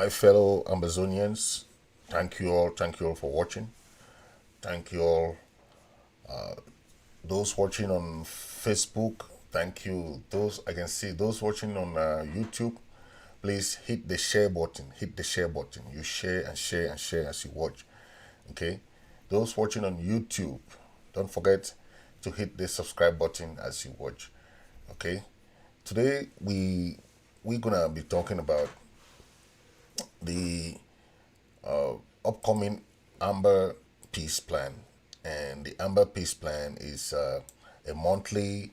My fellow Ambazonians, thank you all for watching. Thank you all, those watching on Facebook. Thank you, those I can see those watching on YouTube. Please hit the share button. Hit the share button. You share and share and share as you watch. Okay, those watching on YouTube, don't forget to hit the subscribe button as you watch. Okay, today we're gonna be talking about the upcoming Amber Peace Plan. And the Amber Peace Plan is a monthly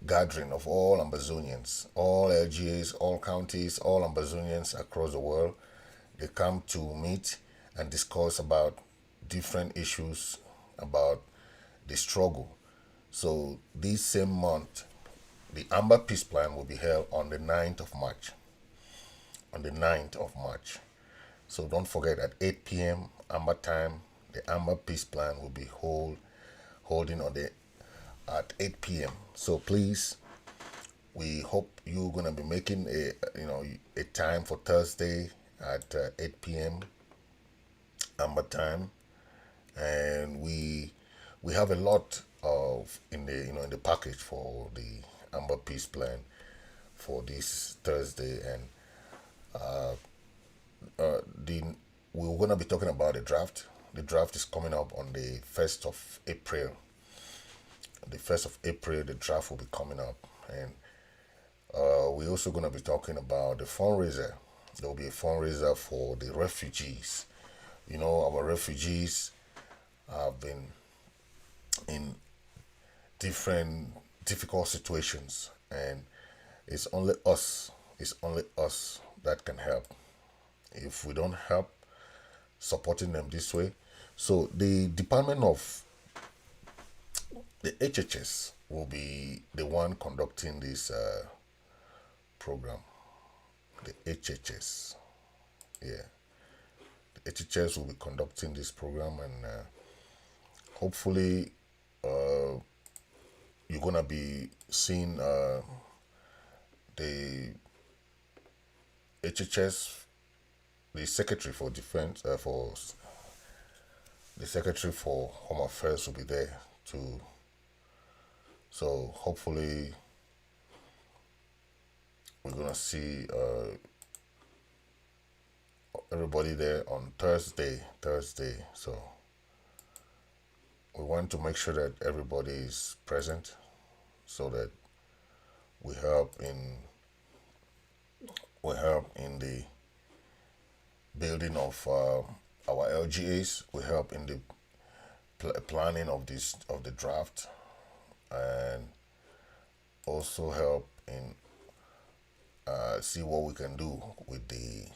gathering of all Ambazonians, all LGAs, all counties, all Ambazonians across the world. They come to meet and discuss about different issues about the struggle. So this same month, the Amber Peace Plan will be held on the 9th of March. On the 9th of March. So don't forget at 8 p.m. Amber time, the Amber Peace Plan will be holding on the at 8 p.m. So please, we hope you're gonna be making a time for Thursday at 8 p.m. Amber time, and we have a lot of in the package for the Amber Peace Plan for this Thursday, and the we're gonna be talking about the draft. The draft is coming up on the 1st of April. The 1st of April, the draft will be coming up, and we're also gonna be talking about the fundraiser. There will be a fundraiser for the refugees. You know, our refugees have been in different difficult situations, and it's only us. It's only us that can help. If we don't help supporting them this way, so the Department of the HHS will be the one conducting this program. The HHS, yeah, the HHS will be conducting this program, and hopefully you're gonna be seeing the HHS, the Secretary for Defense, for the Secretary for Home Affairs will be there too. So hopefully we're gonna see everybody there on Thursday. So we want to make sure that everybody is present so that we help in the building of our LGAs. We help in the planning of the draft, and also help in see what we can do with the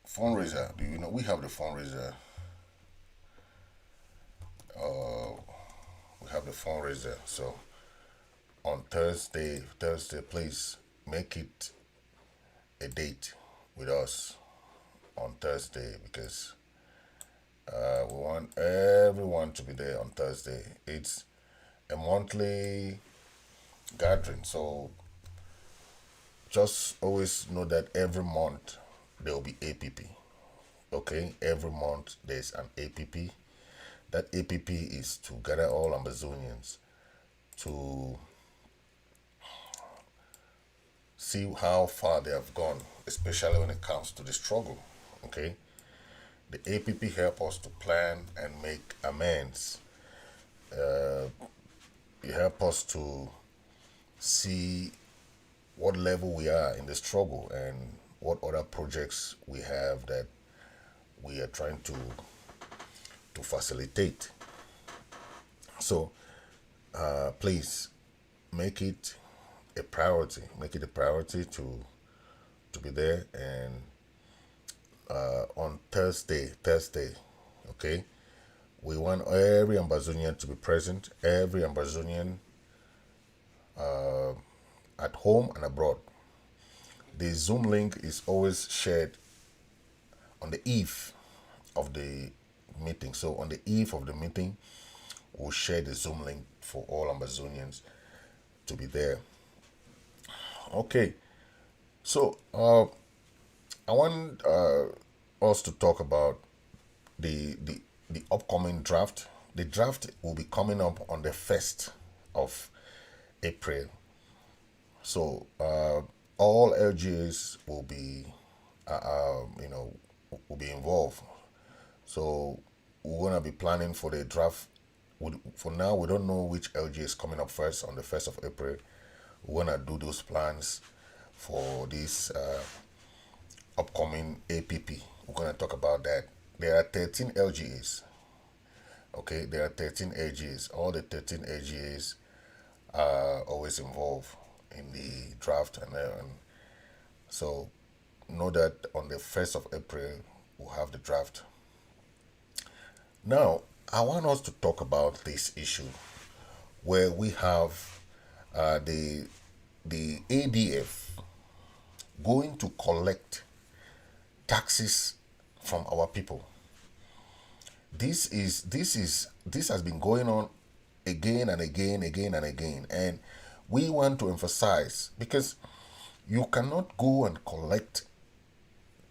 fundraiser. Do you know we have the fundraiser? We have the fundraiser. So on Thursday, please make it a date with us on Thursday, because we want everyone to be there on Thursday. It's a monthly gathering, so just always know that every month there will be APP. Okay, every month there's an APP. That APP is to gather all Ambazonians to see how far they have gone, especially when it comes to the struggle. Okay, the APP help us to plan and make amends. It help us to see what level we are in the struggle and what other projects we have that we are trying to facilitate. So please make it a priority. Make it a priority to be there, and on Thursday. Okay, we want every Ambazonian to be present. Every Ambazonian at home and abroad. The Zoom link is always shared on the eve of the meeting. So on the eve of the meeting, we'll share the Zoom link for all Ambazonians. to be there. Okay, so I want us to talk about the upcoming draft. The draft will be coming up on the 1st of April. So all LGAs will be, will be involved. So we're gonna be planning for the draft. For now, we don't know which LGA is coming up first on the 1st of April. We're gonna do those plans for this upcoming APP. We're gonna talk about that. There are 13 LGAs. Okay, there are 13 AGAs. All the 13 AGAs are always involved in the draft, and so know that on the 1st of April we'll have the draft. Now, I want us to talk about this issue where we have the ADF going to collect taxes from our people. This has been going on again and again, and we want to emphasize, because you cannot go and collect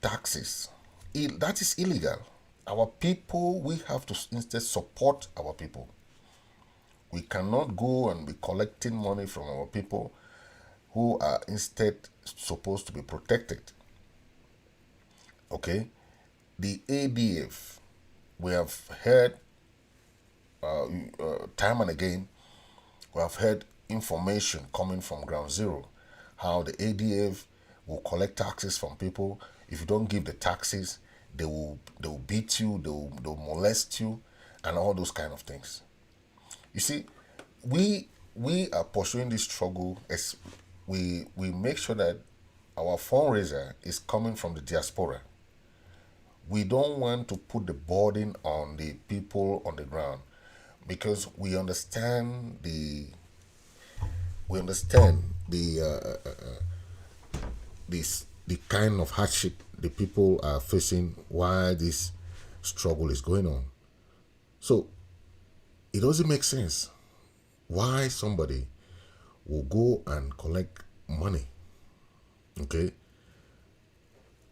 taxes. That is illegal. Our people, we have to instead support our people. We cannot go and be collecting money from our people who are instead supposed to be protected. Okay? The ADF, we have heard time and again, we have heard information coming from ground zero, how the ADF will collect taxes from people. If you don't give the taxes, they will beat you, they'll molest you, and all those kind of things. You see, we are pursuing this struggle as we make sure that our fundraiser is coming from the diaspora. We don't want to put the burden on the people on the ground, because we understand the kind of hardship the people are facing while this struggle is going on. So it doesn't make sense why somebody will go and collect money, okay,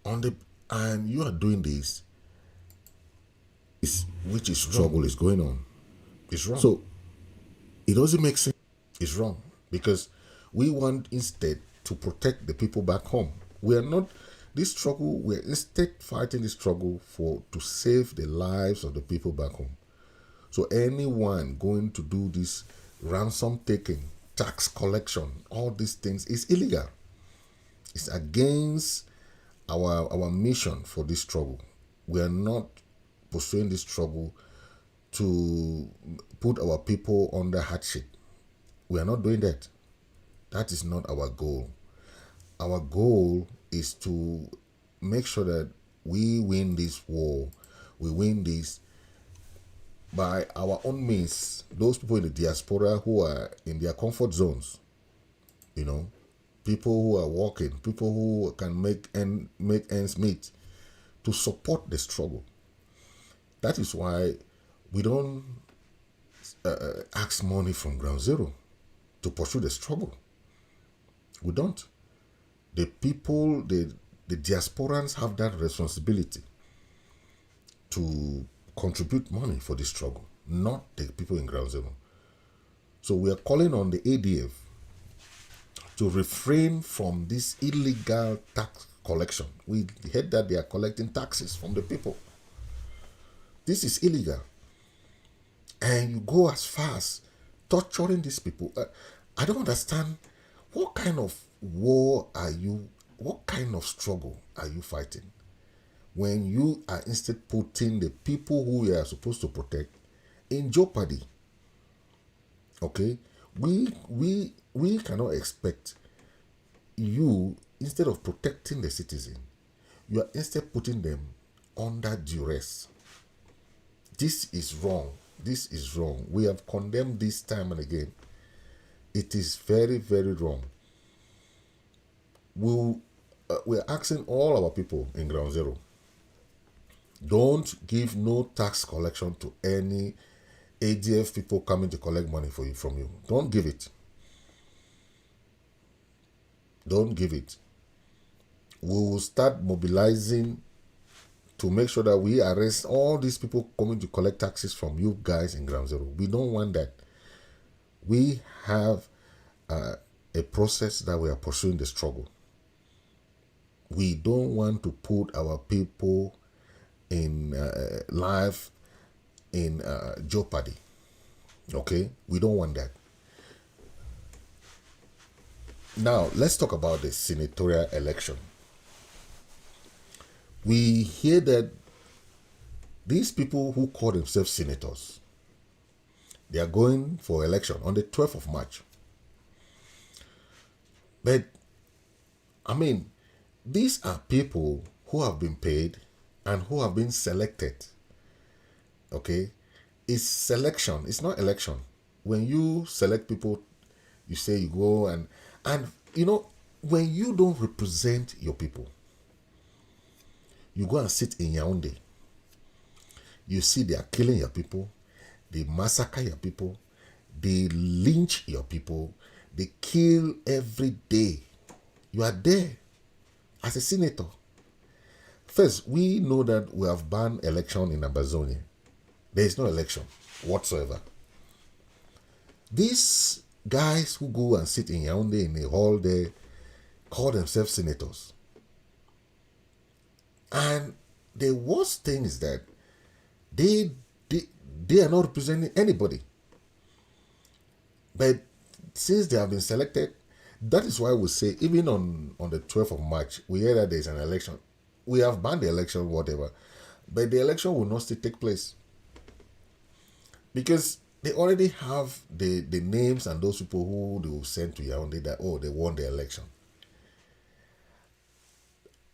and you are doing this, which is struggle is going on. It's wrong. So it doesn't make sense. It's wrong, because we want instead to protect the people back home. We are not this struggle. We're instead fighting this struggle to save the lives of the people back home. So anyone going to do this ransom taking, tax collection, all these things is illegal. It's against our mission for this struggle. We are not pursuing this struggle to put our people under hardship. We are not doing that. That is not our goal. Our goal is to make sure that we win this war. We win this by our own means. Those people in the diaspora who are in their comfort zones, people who are working, people who can make ends meet, to support the struggle. That is why we don't ask money from ground zero to pursue the struggle. We don't. The people, the diasporans have that responsibility to contribute money for the struggle, not the people in ground zero. So we are calling on the ADF to refrain from this illegal tax collection. We heard that they are collecting taxes from the people. This is illegal. And you go as far as torturing these people. I don't understand. What kind of war what kind of struggle are you fighting when you are instead putting the people who you are supposed to protect in jeopardy? Okay? We cannot expect you, instead of protecting the citizen, you are instead putting them under duress. This is wrong. This is wrong. We have condemned this time and again. It is very, very wrong. We're asking all our people in ground zero, don't give no tax collection to any ADF people coming to collect money from you. Don't give it. Don't give it. We will start mobilizing to make sure that we arrest all these people coming to collect taxes from you guys in Ground Zero. We don't want that. We have a process that we are pursuing the struggle. We don't want to put our people in life in jeopardy. Okay? We don't want that. Now, let's talk about the senatorial election. We hear that these people who call themselves senators, they are going for election on the 12th of March. But, I mean, these are people who have been paid and who have been selected. Okay? It's selection. It's not election. When you select people, you say you go and you know, when you don't represent your people, you go and sit in Yaoundé. You see they are killing your people. They massacre your people. They lynch your people. They kill every day. You are there as a senator. First, we know that we have banned election in Ambazonia. There is no election whatsoever. These guys who go and sit in Yaoundé in a hall there call themselves senators. And the worst thing is that they are not representing anybody. But since they have been selected, that is why we say, even on the 12th of March, we hear that there is an election. We have banned the election, whatever. But the election will not still take place. Because they already have the names and those people who they will send to Yaoundé that, oh, they won the election.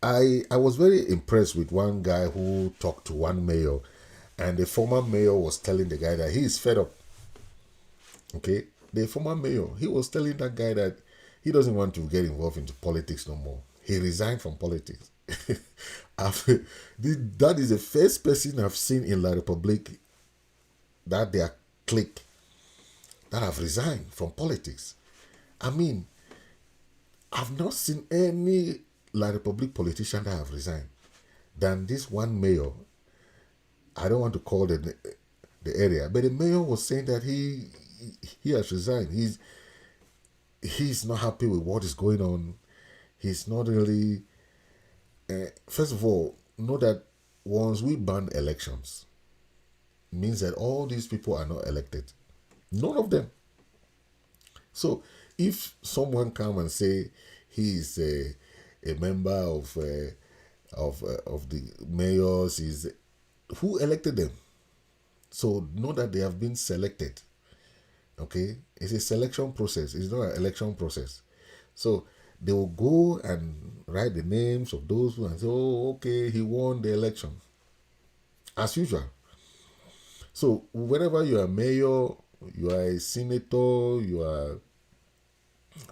I was very impressed with one guy who talked to one mayor, and the former mayor was telling the guy that he is fed up. Okay? The former mayor, he was telling that guy that he doesn't want to get involved into politics no more. He resigned from politics. That is the first person I've seen in La Republique that they are clique that have resigned from politics. I mean, I've not seen any La Republique politician that have resigned than this one mayor. I don't want to call the area, but the mayor was saying that he has resigned. He's not happy with what is going on. He's not really. First of all, know that once we ban elections, means that all these people are not elected. None of them. So if someone come and say he is a member of the mayors, is who elected them? So know that they have been selected. Okay, it's a selection process. It's not an election process. So they will go and write the names of those who and say, oh, okay, he won the election. As usual. So whenever you are mayor, you are a senator, you are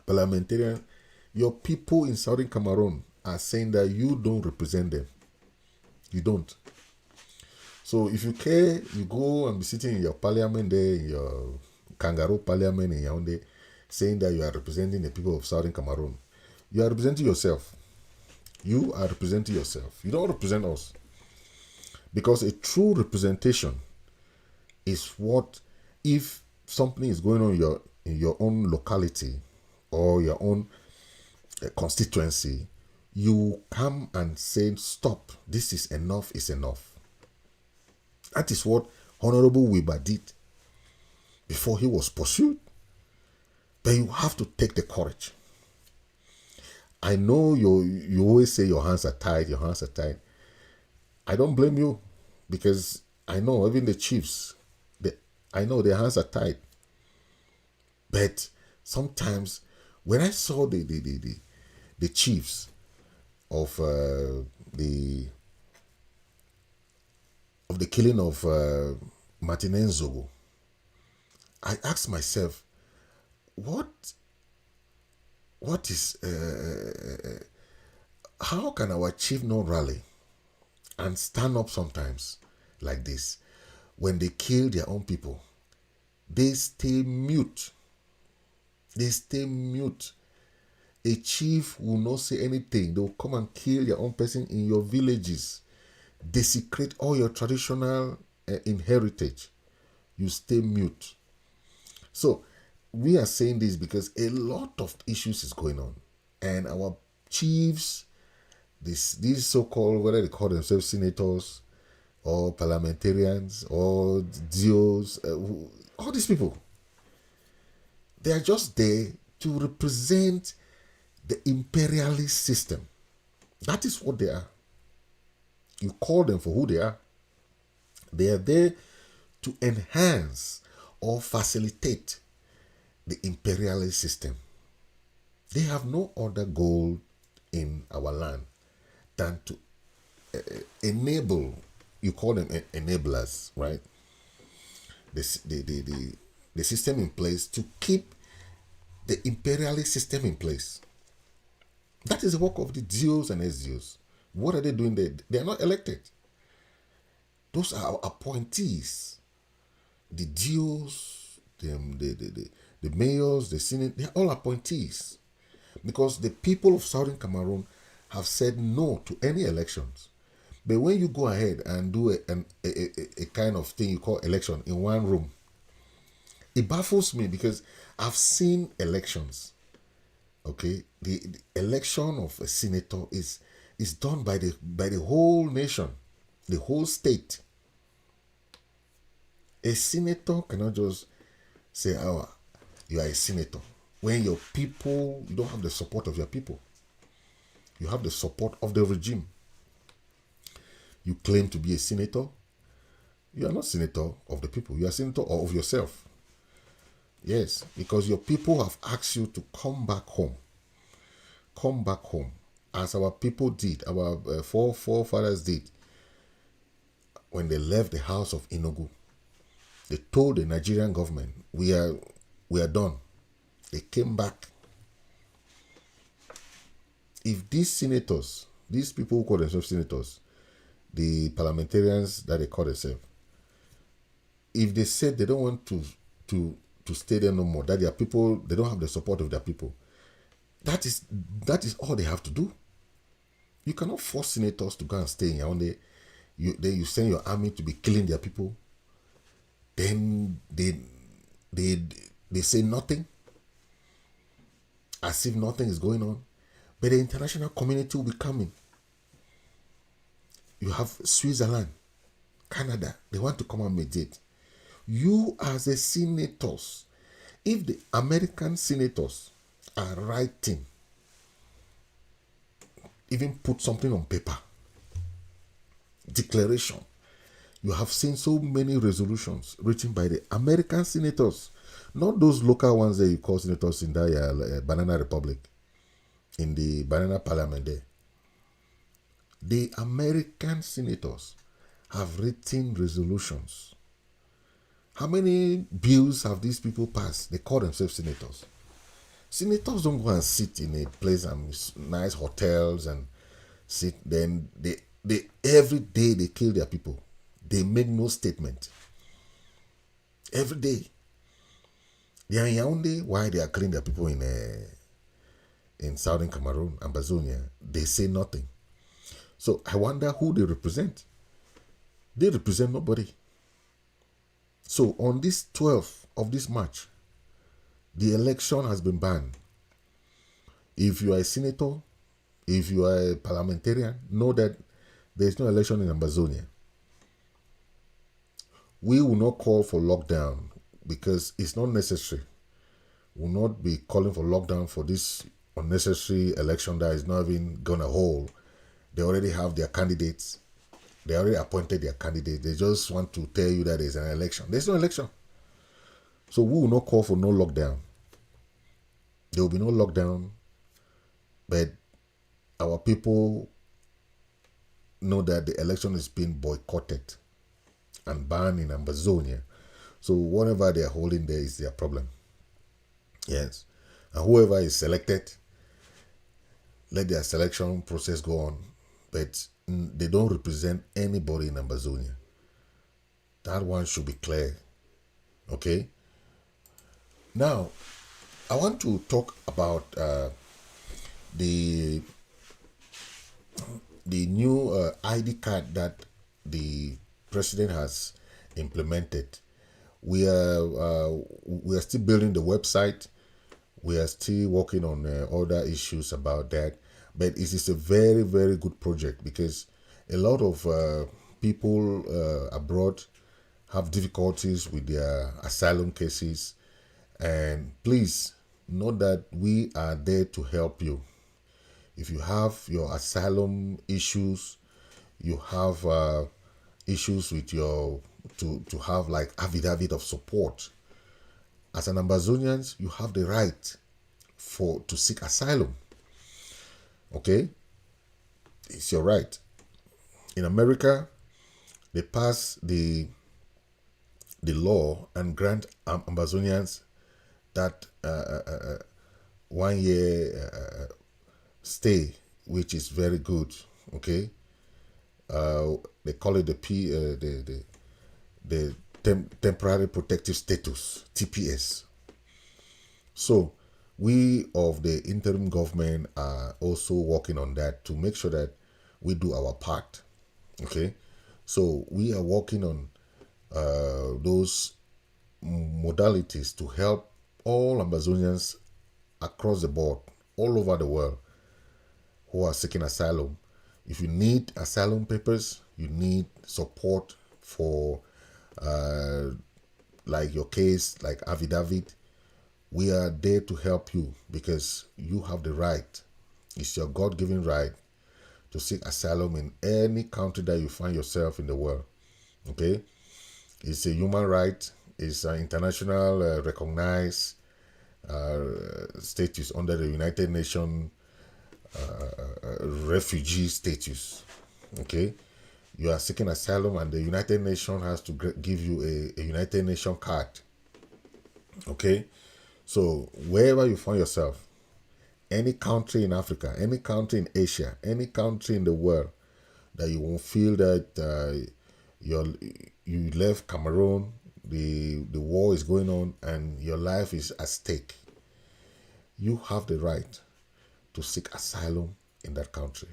parliamentarian, your people in Southern Cameroon are saying that you don't represent them. You don't. So if you care, you go and be sitting in your parliament there, in your kangaroo parliament in Yaoundé, saying that you are representing the people of Southern Cameroon. You are representing yourself. You are representing yourself. You don't represent us. Because a true representation is what, if something is going on in your own locality or your own constituency, you come and say, stop, this is enough, is enough. That is what Honorable Weber did before he was pursued. But you have to take the courage. I know you always say your hands are tied, your hands are tied. I don't blame you, because I know even the chiefs, I know their hands are tied. But sometimes when I saw the chiefs of the killing of Martin Nzogo, I asked myself, what is how can our chief not rally and stand up sometimes like this? When they kill their own people, they stay mute. They stay mute. A chief will not say anything. They will come and kill their own person in your villages, desecrate all your traditional heritage. You stay mute. So we are saying this because a lot of issues is going on, and our chiefs, these so-called, whether they call themselves senators or parliamentarians or DOs, all these people, they are just there to represent the imperialist system. That is what they are. You call them for who they are. They are there to enhance or facilitate the imperialist system. They have no other goal in our land than to enable, you call them enablers, right? The system in place to keep the imperialist system in place. That is the work of the DOs and SDOs. What are they doing there? They are not elected. Those are appointees. The DOs, the mayors, the Senate, they are all appointees. Because the people of Southern Cameroon have said no to any elections. But when you go ahead and do a kind of thing you call election in one room, it baffles me because I've seen elections. Okay, the election of a senator is done by the whole nation, the whole state. A senator cannot just say, "Oh, you are a senator," when your people, you don't have the support of your people. You have the support of the regime. You claim to be a senator. You are not senator of the people. You are senator of yourself. Yes, because your people have asked you to come back home. Come back home. As our people did, our forefathers did. When they left the house of Enugu, they told the Nigerian government, we are done. They came back. If these senators, these people who call themselves senators, the parliamentarians that they call themselves, if they said they don't want to stay there no more, that their people, they don't have the support of their people, that is all they have to do. You cannot force senators to go and stay in Yaoundé. You send your army to be killing their people. Then they say nothing, as if nothing is going on. But the international community will be coming. You have Switzerland, Canada, they want to come and mediate. You as a senators, if the American senators are writing, even put something on paper, declaration, you have seen so many resolutions written by the American senators, not those local ones that you call senators in that Banana Republic, in the Banana Parliament there. The American senators have written resolutions. How many bills have these people passed? They call themselves senators. Senators don't go and sit in a place and nice hotels and sit. Then they every day they kill their people. They make no statement. Every day. They are in Yaoundé while they are killing their people in Southern Cameroon, Ambazonia. They say nothing. So I wonder who they represent. They represent nobody. So on this 12th of this March, the election has been banned. If you are a senator, if you are a parliamentarian, know that there is no election in Ambazonia. We will not call for lockdown because it's not necessary. We will not be calling for lockdown for this unnecessary election that is not even going to hold. They already have their candidates. They already appointed their candidates. They just want to tell you that there's an election. There's no election. So we will not call for no lockdown. There will be no lockdown. But our people know that the election is being boycotted and banned in Ambazonia. So whatever they are holding there is their problem. Yes. And whoever is selected, let their selection process go on. But they don't represent anybody in Ambazonia. That one should be clear. Okay? Now, I want to talk about the new ID card that the president has implemented. We are still building the website. We are still working on other issues about that, but it is a very, very good project because a lot of people abroad have difficulties with their asylum cases, and please know that we are there to help you. If you have your asylum issues, you have issues with your to have like affidavit of support. As an Ambazonian, you have the right to seek asylum. Okay, it's your right. In America, they pass the law and grant Ambazonians that 1 year stay, which is very good. Okay, they call it the temporary protective status, TPS. So we of the interim government are also working on that to make sure that we do our part. Okay, so we are working on those modalities to help all Ambazonians across the board, all over the world, who are seeking asylum. If you need asylum papers, you need support for like your case, like affidavit, we are there to help you because you have the right. It's your God-given right to seek asylum in any country that you find yourself in the world. Okay, it's a human right. It's an international recognized status under the United Nations refugee status. Okay, you are seeking asylum, and the United Nations has to give you a United Nations card. Okay, so wherever you find yourself, any country in Africa, any country in Asia, any country in the world, that you won't feel that you left Cameroon, the war is going on, and your life is at stake, you have the right to seek asylum in that country.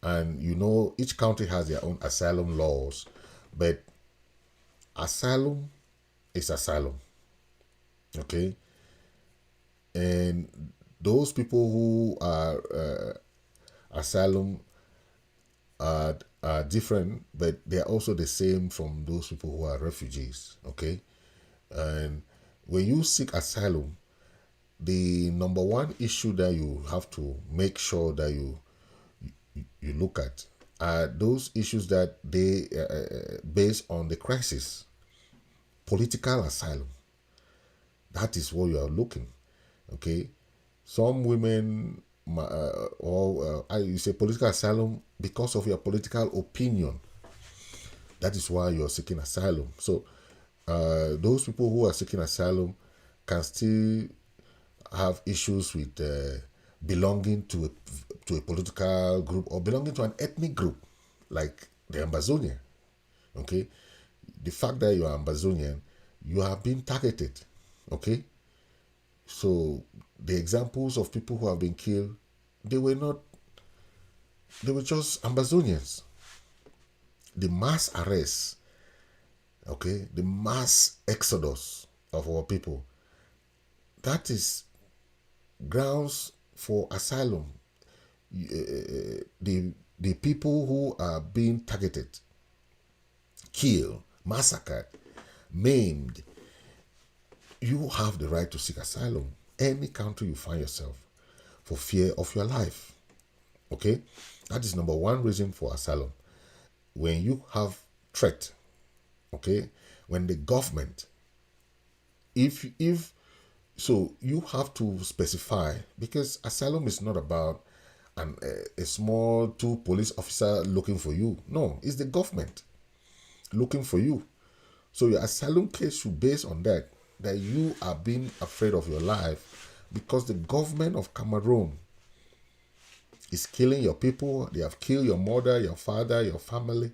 And you know, each country has their own asylum laws, but asylum is asylum. Okay, and those people who are asylum are different, but they are also the same from those people who are refugees. Okay, and when you seek asylum, the number one issue that you have to make sure that you look at are those issues that they based on the crisis, political asylum. That is what you are looking. Okay, some women or you say political asylum because of your political opinion. That is why you are seeking asylum. So those people who are seeking asylum can still have issues with belonging to a political group or belonging to an ethnic group like the Ambazonia. Okay, the fact that you are Ambazonian, you have been targeted. Okay, so the examples of people who have been killed, they were just Ambazonians. The mass arrests, okay, the mass exodus of our people, that is grounds for asylum. The people who are being targeted, killed, massacred, maimed, you have the right to seek asylum any country you find yourself for fear of your life. Okay, that is number one reason for asylum. When you have threat, okay, when the government, if so you have to specify, because asylum is not about a small two police officer looking for you. No, it's the government looking for you. So your asylum case should base on that you are being afraid of your life because the government of Cameroon is killing your people. They have killed your mother, your father, your family,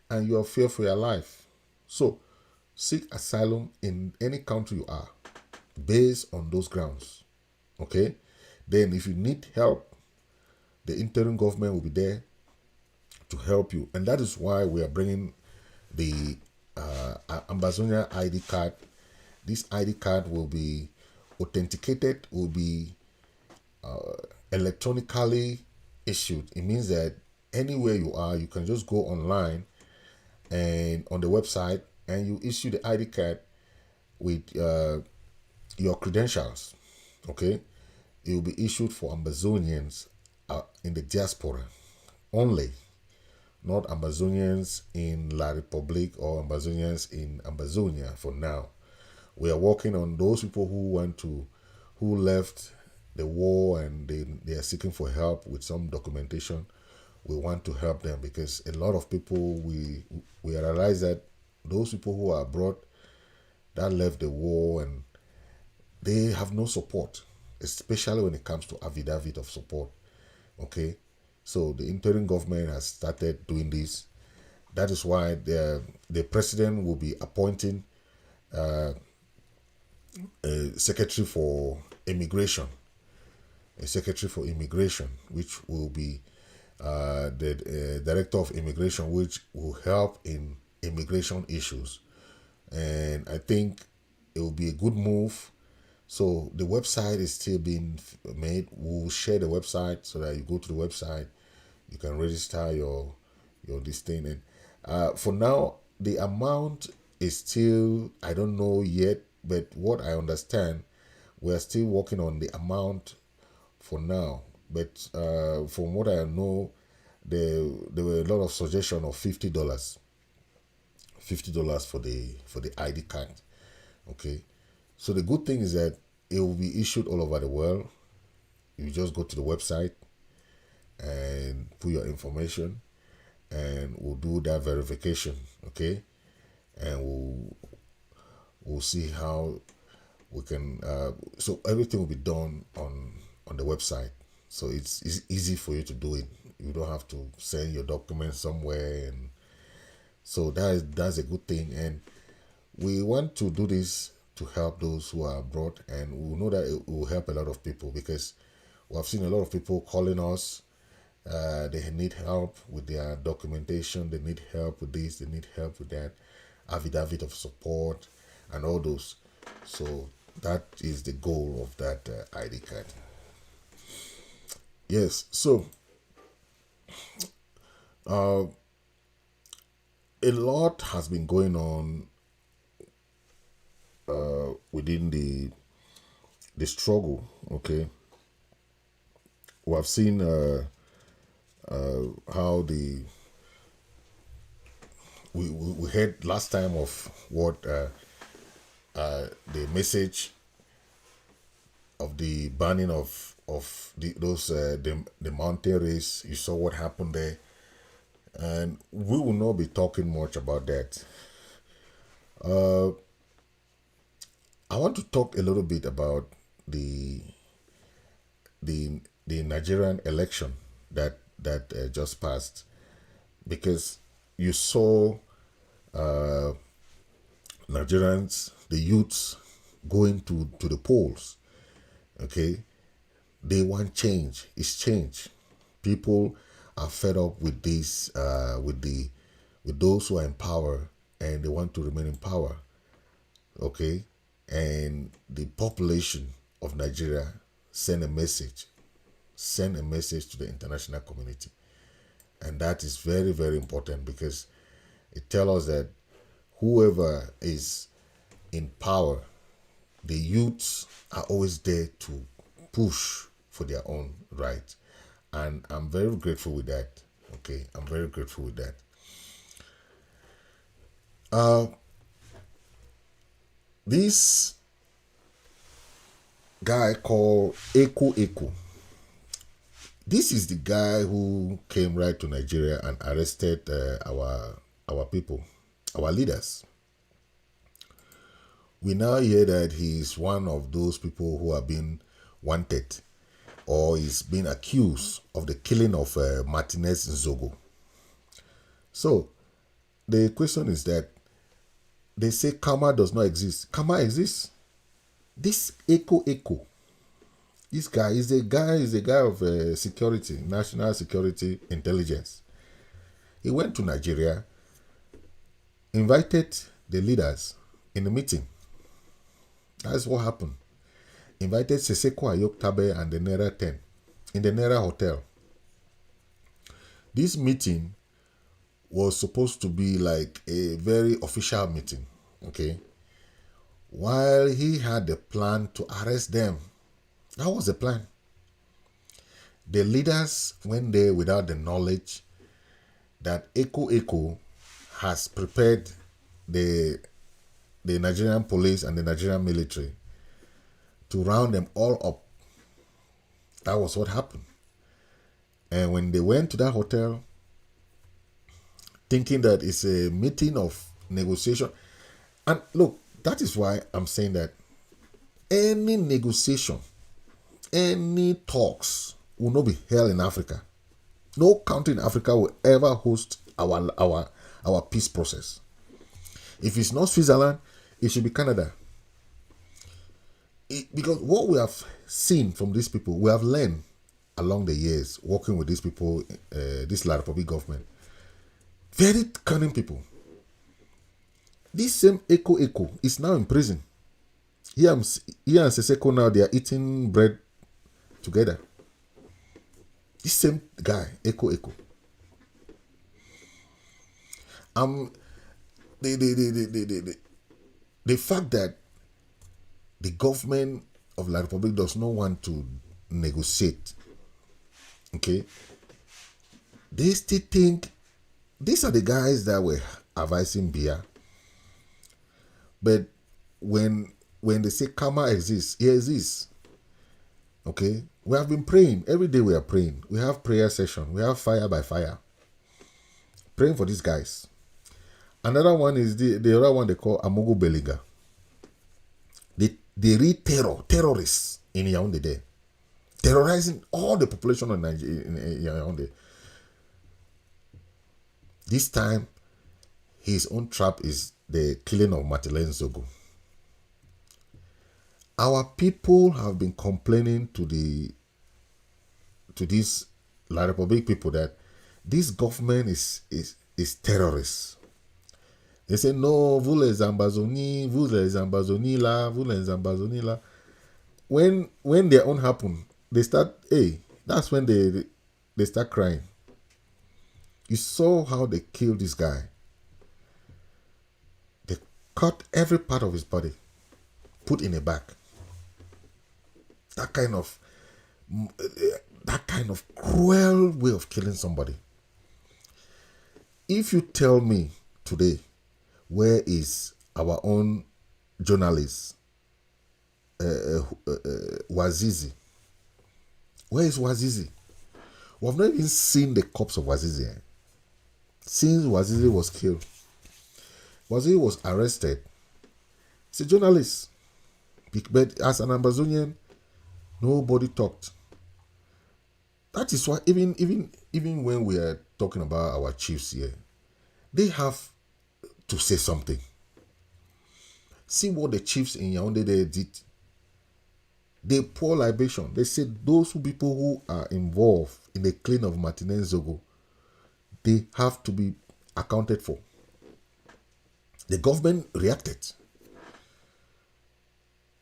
and you are fear for your life. So seek asylum in any country you are based on those grounds. Okay, then if you need help The interim government will be there to help you. And that is why we are bringing the Ambazonia ID card. This ID card will be authenticated, will be electronically issued. It means that anywhere you are, you can just go online and on the website and you issue the ID card with your credentials. Okay, it will be issued for Ambazonians in the diaspora only, not Ambazonians in La Republique or Ambazonians in Ambazonia for now. We are working on those people who left the war and they are seeking for help with some documentation. We want to help them because a lot of people, we realize that those people who are abroad that left the war and they have no support, especially when it comes to affidavit of support. Okay, so the interim government has started doing this. That is why the president will be appointing a secretary for immigration, which will be the director of immigration, which will help in immigration issues. And I think it will be a good move. So the website is still being made. We'll share the website so that you go to the website, you can register your this thing. And for now, the amount is still, I don't know yet, but what I understand, we're still working on the amount for now. But from what I know, there were a lot of suggestions of $50 for the ID card. Okay, so the good thing is that it will be issued all over the world. You just go to the website and put your information, and we'll do that verification. Okay, and we'll see how we can. So everything will be done on the website. So it's easy for you to do it. You don't have to send your documents somewhere, and so that's a good thing. And we want to do this to help those who are abroad, and we know that it will help a lot of people because we have seen a lot of people calling us. They need help with their documentation. They need help with this. They need help with that, affidavit of support, and all those. So that is the goal of that ID card. Yes. So a lot has been going on within the struggle. Okay, we have seen how we heard last time of what the message of the banning of the mountain race. You saw what happened there, and we will not be talking much about that. I want to talk a little bit about the Nigerian election that just passed, because you saw Nigerians, the youths, going to the polls. Okay, they want change. It's change. People are fed up with this, with those who are in power, and they want to remain in power. Okay, and the population of Nigeria send a message to the international community, and that is very, very important because it tells us that whoever is in power, the youths are always there to push for their own right, and I'm very grateful with that. Okay, I'm very grateful with that. This guy called Eko. This is the guy who came right to Nigeria and arrested our people, our leaders. We now hear that he's one of those people who are being wanted or is being accused of the killing of Martinez Nzogo. So the question is that they say karma does not exist. Karma exists. This Eko This guy is a guy of security, national security intelligence. He went to Nigeria, invited the leaders in a meeting. That's what happened. Invited Seseko Ayok Tabe and the Naira 10 in the Naira Hotel. This meeting was supposed to be like a very official meeting, okay? While he had the plan to arrest them. That was the plan. The leaders went there without the knowledge that Eko has prepared the Nigerian police and the Nigerian military to round them all up. That was what happened. And when they went to that hotel, thinking that it's a meeting of negotiation, and look, that is why I'm saying that any negotiation, any talks will not be held in Africa. No country in Africa will ever host our peace process. If it's not Switzerland, it should be Canada. Because what we have seen from these people, we have learned along the years working with these people, this La Republic government. Very cunning people. This same Eko is now in prison. He and Seseko now, they are eating bread together. This same guy, Eko. The fact that the government of La Republic does not want to negotiate, okay, they still think these are the guys that were advising Bia. But when they say karma exists, it exists. Okay, we have been praying every day. We are praying. We have prayer session. We have fire by fire, praying for these guys. Another one is the other one they call Amogo Belinga. They read terrorists in Yaoundé there, terrorizing all the population of Nigeria in Yaoundé. This time, his own trap is the killing of Martin Zogo. Our people have been complaining to these La Republic people that this government is terrorist. They say, no, vous les Ambazonie, vous les Ambazonie là, vous les Ambazonie là. When their own happen, they start, that's when they start crying. You saw how they killed this guy. They cut every part of his body, put in a bag. That kind of cruel way of killing somebody. If you tell me today, where is our own journalist, Wazizi? Where is Wazizi? We have not even seen the corpse of Wazizi. Since Wazizi was killed, Wazizi was arrested. He's a journalist. But as an Ambazonian, nobody talked. That is why even when we are talking about our chiefs here, they have to say something. See what the chiefs in Yaoundé they did. They pour libation. They said those people who are involved in the killing of Martin Zogo, they have to be accounted for. The government reacted.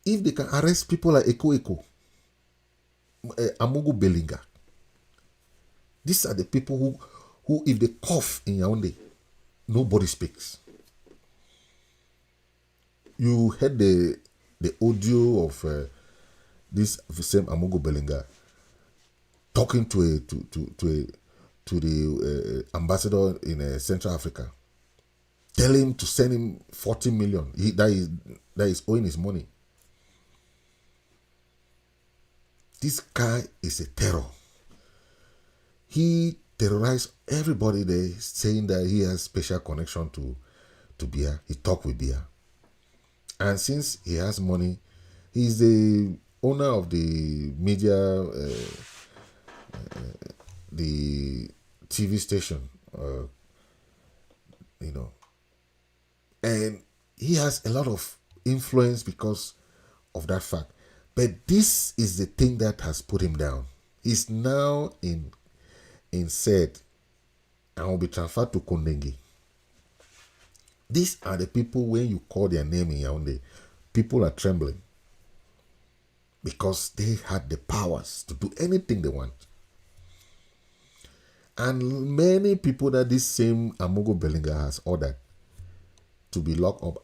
If they can arrest people like Eko, Amogo Belinga, these are the people who if they cough in Yaoundé, nobody speaks. You heard the audio of this same Amogo Belinga talking to the ambassador in Central Africa, tell him to send him 40 million. That is owing his money. This guy is a terror. He terrorized everybody there, saying that he has special connection to Bia. He talked with Bia. And since he has money, he's the owner of the media, the TV station, and he has a lot of influence because of that fact. But this is the thing that has put him down. He's now in said and will be transferred to Kondengi. These are the people, when you call their name in Yaoundé, people are trembling because they had the powers to do anything they want. And many people that this same Amogo Bellinga has ordered to be locked up,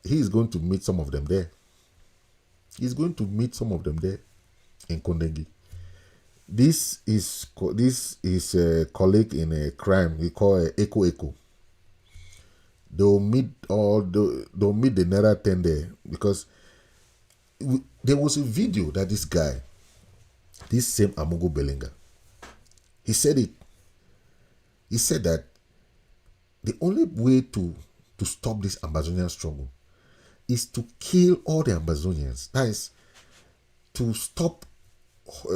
he is going to meet some of them there. He's going to meet some of them there in Kondengi. This is a colleague in a crime we call Echo. They'll meet the Naira 10 there because there was a video that this same Amogo Bellinga, he said it. He said that the only way to stop this Ambazonian struggle is to kill all the Ambazonians. That is, to stop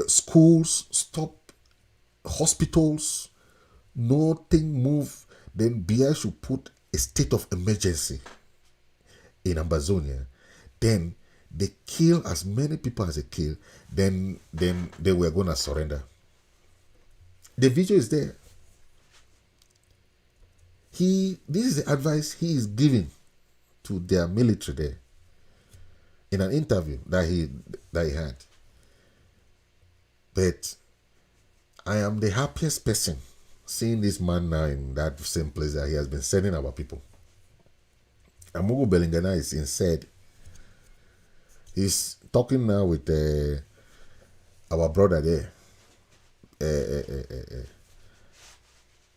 schools, stop hospitals, nothing move. Then Biya should put a state of emergency in Ambazonia. Then they kill as many people as they kill. Then they were going to surrender. The video is there. This is the advice he is giving to their military there in an interview that he had. But I am the happiest person seeing this man now in that same place that he has been sending our people. Amogo Belingana is instead. He's talking now with our brother there.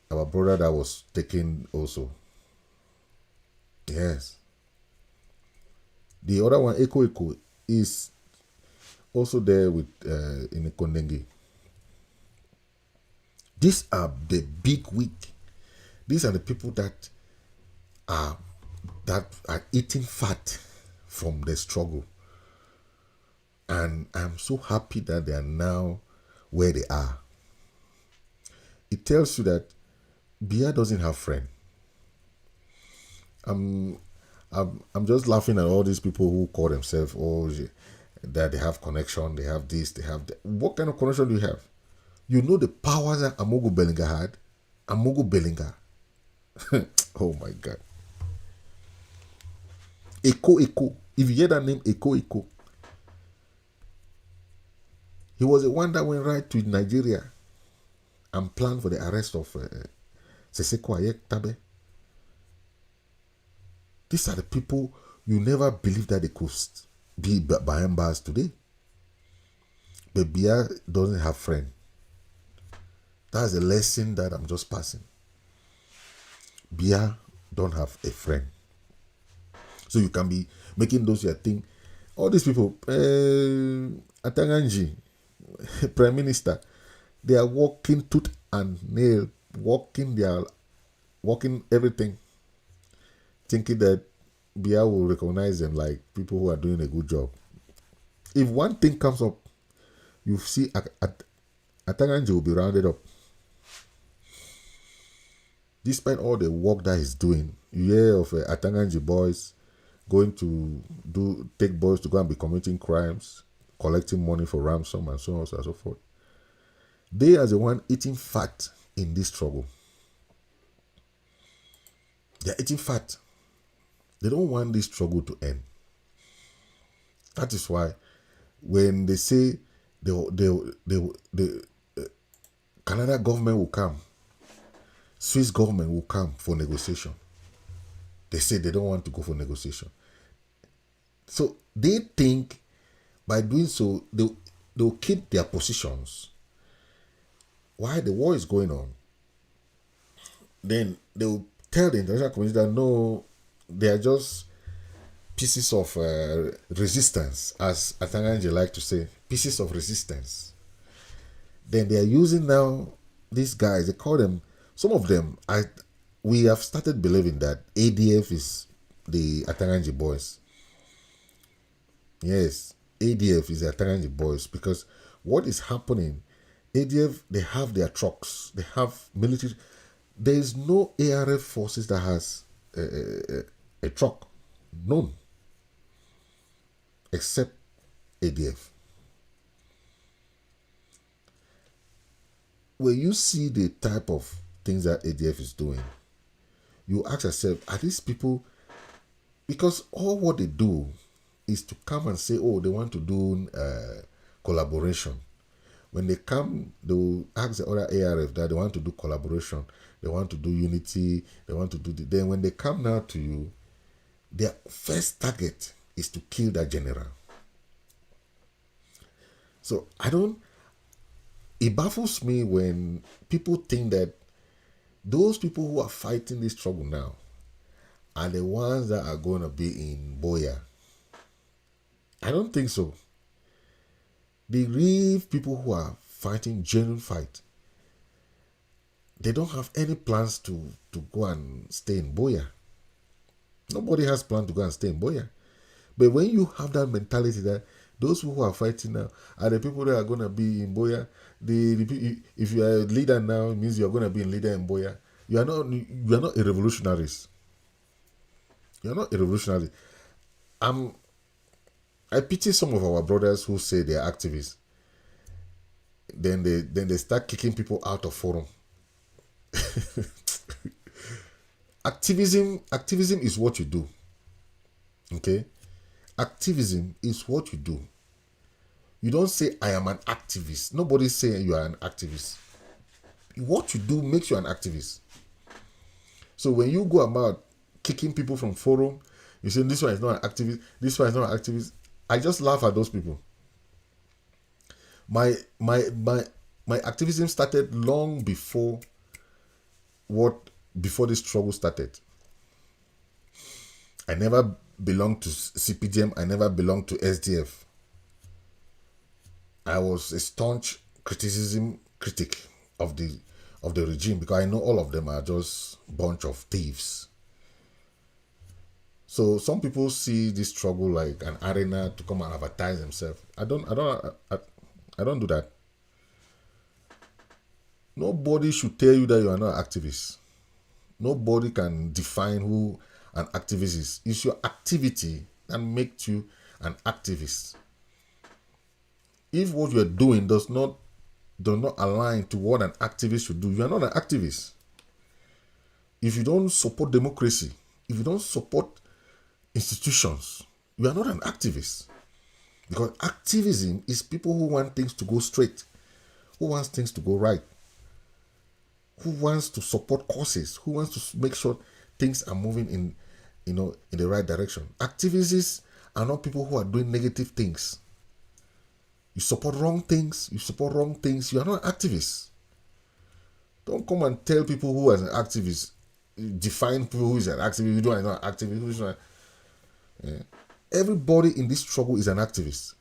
Our brother that was taken also. Yes. The other one, Echo, is also there with in Kondengi. These are the big weak. These are the people that are eating fat from the struggle. And I'm so happy that they are now where they are. It tells you that Biya doesn't have friends. I'm just laughing at all these people who call themselves that they have connection, they have this, they have that. What kind of connection do you have? You know the powers that Amogo Bellinga had? Amogo Bellinga. Oh my God. Echo. If you hear that name, Echo. He was the one that went right to Nigeria and planned for the arrest of Seseko Ayek Tabe. These are the people you never believed that they could be Bayambas today. But Biya doesn't have friends. That's a lesson that I'm just passing. Biya don't have a friend. So you can be making those your thing. All these people, Atanganji, Prime Minister, they are walking tooth and nail, walking everything, thinking that Biya will recognize them like people who are doing a good job. If one thing comes up, you see Atanganji will be rounded up. Despite all the work that he's doing, you hear of Atanganji boys going to take boys to go and be committing crimes, collecting money for ransom and so on and so forth. They are the one eating fat in this struggle. They are eating fat. They don't want this struggle to end. That is why when they say the Canada government will come, Swiss government will come for negotiation, they say they don't want to go for negotiation. So they think by doing so, they'll keep their positions while the war is going on. Then they'll tell the international community that no, they are just pieces of resistance, as Atanganji like to say, pieces of resistance. Then they are using now these guys, they call them, some of them, we have started believing that ADF is the Atanganji boys. Yes, ADF is the Atanganji boys, because what is happening, ADF, they have their trucks, they have military. There is no ARF forces that has a truck. None. Except ADF. When you see the type of things that ADF is doing, you ask yourself, are these people, because all what they do is to come and say, oh, they want to do collaboration. When they come, they will ask the other ARF that they want to do collaboration, they want to do unity, they want to do then when they come now to you, their first target is to kill that general. So it baffles me when people think that those people who are fighting this struggle now are the ones that are going to be in Boya. I don't think so. The real people who are fighting genuine fight, they don't have any plans to go and stay in Boya. Nobody has plans to go and stay in Boya. But when you have that mentality that those who are fighting now are the people that are going to be in Boya, if you are a leader now, it means you are going to be a leader in Boya. You are not a revolutionary. You are not a revolutionary. I pity some of our brothers who say they are activists. Then they start kicking people out of forum. Activism is what you do. Okay? Activism is what you do. You don't say, I am an activist. Nobody's saying you are an activist. What you do makes you an activist. So when you go about kicking people from forum, you say, this one is not an activist, this one is not an activist. I just laugh at those people. My activism started long before this struggle started. I never belonged to CPDM. I never belonged to SDF. I was a staunch critic of the regime because I know all of them are just bunch of thieves. So some people see this struggle like an arena to come and advertise themselves. I don't do that. Nobody should tell you that you are not an activist. Nobody can define who an activist is. It's your activity that makes you an activist. If what you are doing does not align to what an activist should do, you are not an activist. If you don't support democracy, if you don't support institutions, you are not an activist. Because activism is people who want things to go straight, who wants things to go right, who wants to support causes, who wants to make sure things are moving in the right direction. Activists are not people who are doing negative things. You support wrong things, you are not activists. Don't come and tell people who are an activist, define people who is an activist, you are not an activist, who is not. Yeah. Everybody in this struggle is an activist.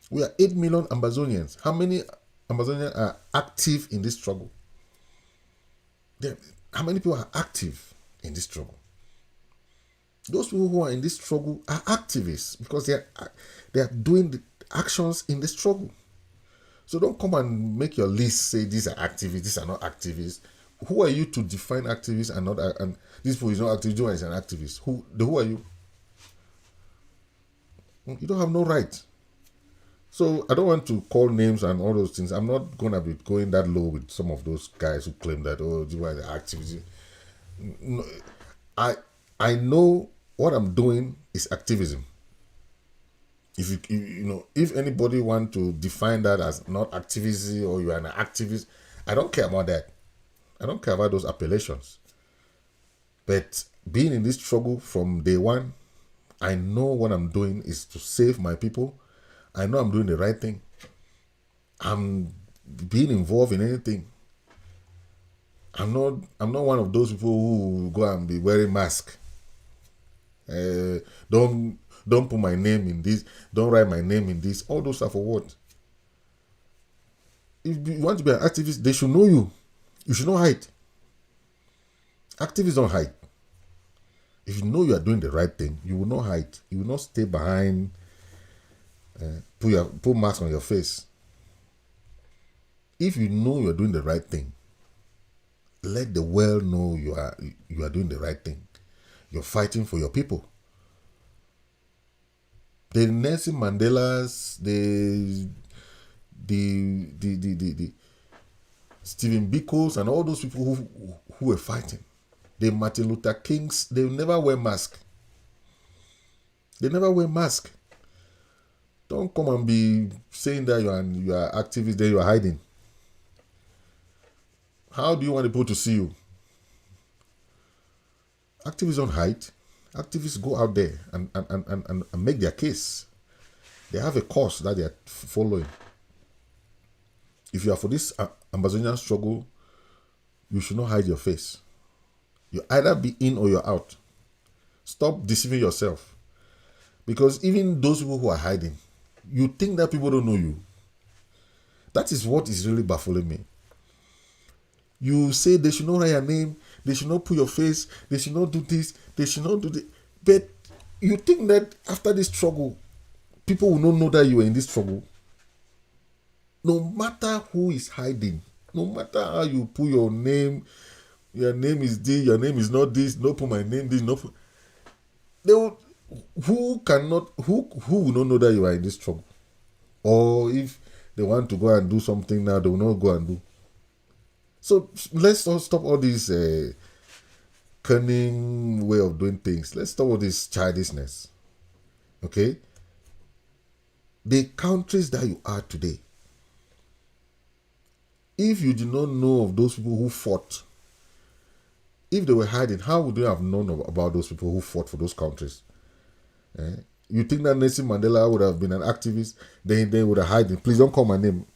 We are 8 million Ambazonians. How many Ambazonians are active in this struggle? How many people are active in this struggle? Those people who are in this struggle are activists because they are doing the actions in the struggle. So don't come and make your list say these are activists, these are not activists. Who are you to define activists and not? And this person is not activist, this one is an activist. Who are you? You don't have no right. So I don't want to call names and all those things. I'm not gonna be going that low with some of those guys who claim that you are the activists. No, I know what I'm doing is activism. If anybody want to define that as not activism or you are an activist, I don't care about that. I don't care about those appellations. But being in this struggle from day one, I know what I'm doing is to save my people. I know I'm doing the right thing. I'm being involved in anything. I'm not one of those people who go and be wearing mask. Don't put my name in this. Don't write my name in this. All those are for what? If you want to be an activist, they should know you. You should not hide. Activists don't hide. If you know you are doing the right thing, you will not hide. You will not stay behind. Put mask on your face. If you know you are doing the right thing, let the world know you are doing the right thing. You're fighting for your people. The Nelson Mandelas, the Stephen Bikos, and all those people who were fighting. The Martin Luther Kings, they never wear mask. They never wear mask. Don't come and be saying that you are activist, then you are hiding. How do you want people to see you? Activists don't hide. Activists go out there and make their case. They have a cause that they are following. If you are for this Ambazonian struggle, you should not hide your face. You either be in or you're out. Stop deceiving yourself. Because even those people who are hiding, you think that people don't know you. That is what is really baffling me. You say they should not write your name, they should not put your face, they should not do this, they should not do this. But you think that after this struggle, people will not know that you are in this struggle. No matter who is hiding, no matter how you put your name is this, your name is not this, no put my name this, no put, they will, who will not know that you are in this struggle? Or if they want to go and do something now, they will not go and do. So let's stop all this cunning way of doing things. Let's stop all this childishness. Okay? The countries that you are today, if you did not know of those people who fought, if they were hiding, how would you have known about those people who fought for those countries? You think that Nelson Mandela would have been an activist? Then they would have hidden. Please don't call my name.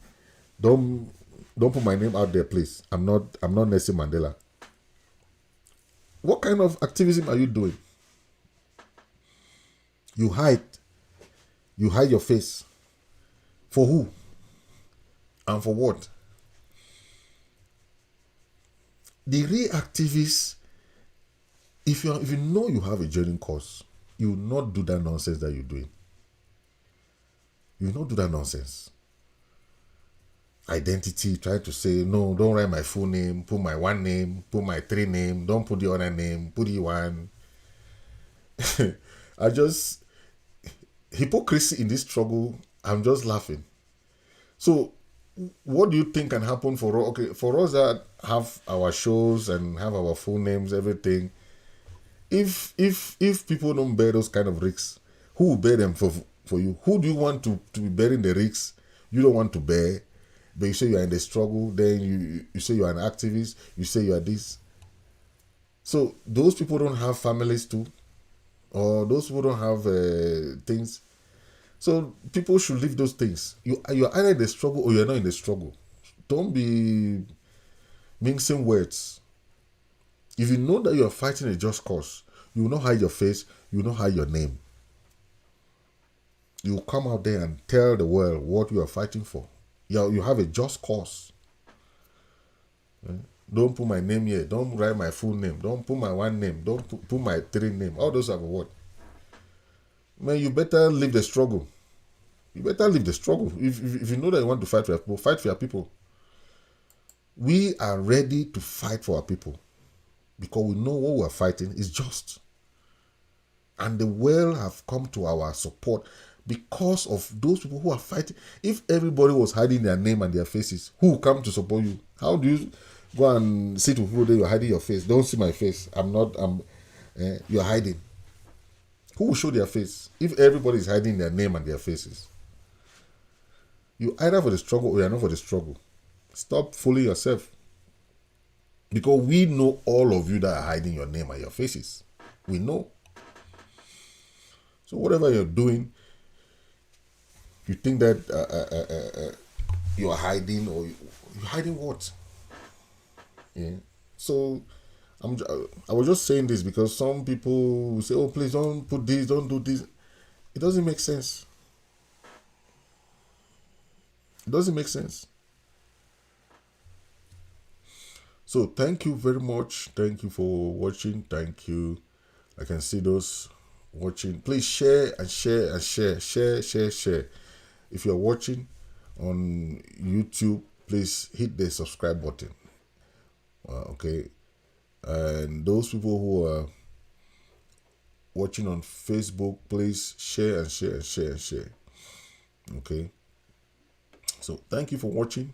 Don't put my name out there, please. I'm not Nelson Mandela. What kind of activism are you doing? You hide your face. For who? And for what? The real activists, if you know you have a genuine cause, you will not do that nonsense that you're doing. You will not do that nonsense. Identity, try to say, no, don't write my full name, put my one name, put my three name, don't put the other name, put the one. Hypocrisy in this struggle, I'm just laughing. So, what do you think can happen for us that have our shows and have our full names, everything? If people don't bear those kind of risks, who will bear them for you? Who do you want to be bearing the risks you don't want to bear? But you say you are in the struggle, then you say you are an activist, you say you are this. So those people don't have families too, or those people don't have things. So people should leave those things. You're either in the struggle or you're not in the struggle. Don't be mixing words. If you know that you are fighting a just cause, you will not hide your face, you will not hide your name. You will come out there and tell the world what you are fighting for. You have a just cause. Don't put my name here. Don't write my full name. Don't put my one name. Don't put my three name. All those are what? Man, you better leave the struggle. You better leave the struggle. If you know that you want to fight for your people, fight for your people. We are ready to fight for our people because we know what we are fighting is just. And the world have come to our support because of those people who are fighting. If everybody was hiding their name and their faces, who will come to support you? How do you go and sit with people that you're hiding your face? Don't see my face. You're hiding. Who will show their face? If everybody is hiding their name and their faces, you either for the struggle or you're not for the struggle. Stop fooling yourself. Because we know all of you that are hiding your name and your faces. We know. So whatever you're doing, you think that you are hiding, or you're hiding what? Yeah. So I was just saying this because some people say, "Oh, please don't put this, don't do this." It doesn't make sense. It doesn't make sense. So thank you very much. Thank you for watching. Thank you. I can see those watching. Please share and share and share. Share. If you're watching on YouTube, please hit the subscribe button. Okay. And those people watching on Facebook, please share and share and share and share. Okay. So thank you for watching,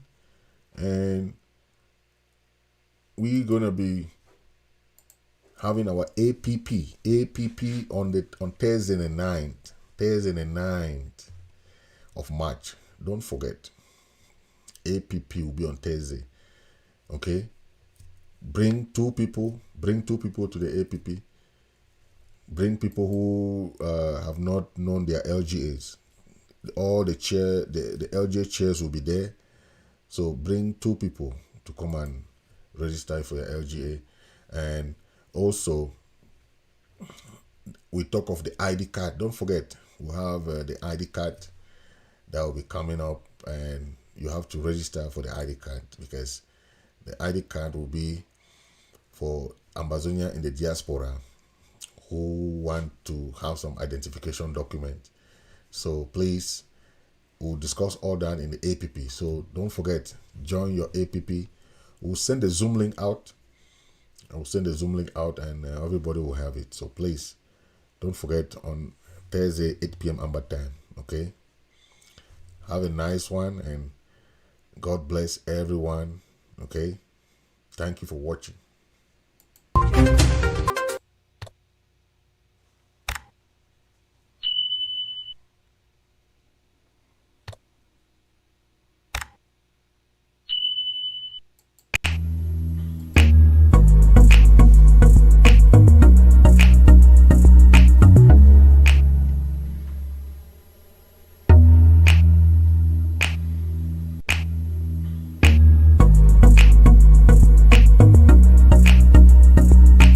and we're gonna be having our APP on Thursday the 9th of March. Don't forget, APP will be on Thursday. Okay. Bring two people to the APP. Bring people who have not known their LGAs. All the LGA chairs will be there. So bring two people to come and register for your LGA. And also, we talk of the ID card. Don't forget, we have the ID card that will be coming up, and you have to register for the ID card, because the ID card will be for Ambazonia in the diaspora who want to have some identification document. So please, we'll discuss all that in the APP. So don't forget, join your APP. We'll send the Zoom link out. And everybody will have it. So please, don't forget, on Thursday, 8 p.m. Amba time. Okay? Have a nice one, and God bless everyone. Okay? Thank you for watching.